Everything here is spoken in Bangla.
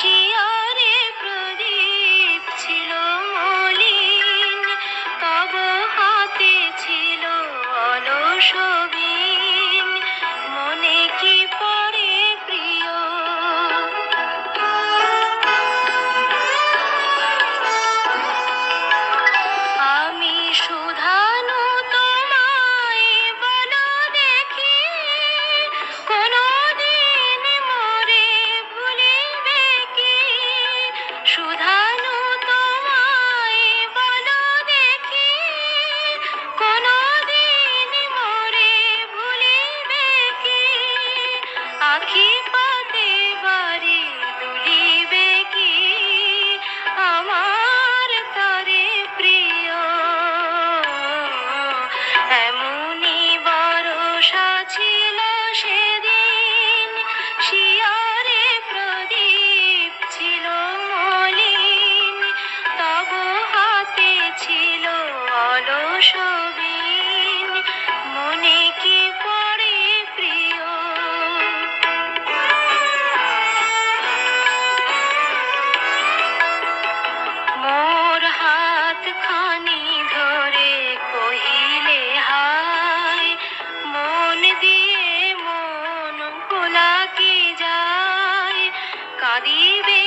শিয়রে প্রদীপ ছিল মলিন, তব হাতে ছিল অলস বীণ, মনে কি পড়ে প্রিয়। আমি শুধানু তোমায় বলো দেখি, কোনদিন মোরে ভুলিবে কি? শুধানু তোমায় বলো দেখি, কোনদিন মোরে ভুলিবে কি? আখি পাতে বাড়ি তুলিবে কি আমার তারে প্রিয়? এমনি বরষা ছিল সেদিন, শিয়রে প্রদীপ ছিল মলিন, তব হাতে ছিল অলস বীণ, মনে কি পড়ে প্রিয়। মোর হাত খানি ধরে কহিলে হায়, মন দিয়ে মন ভোলা কি যায়? কাঁদিবে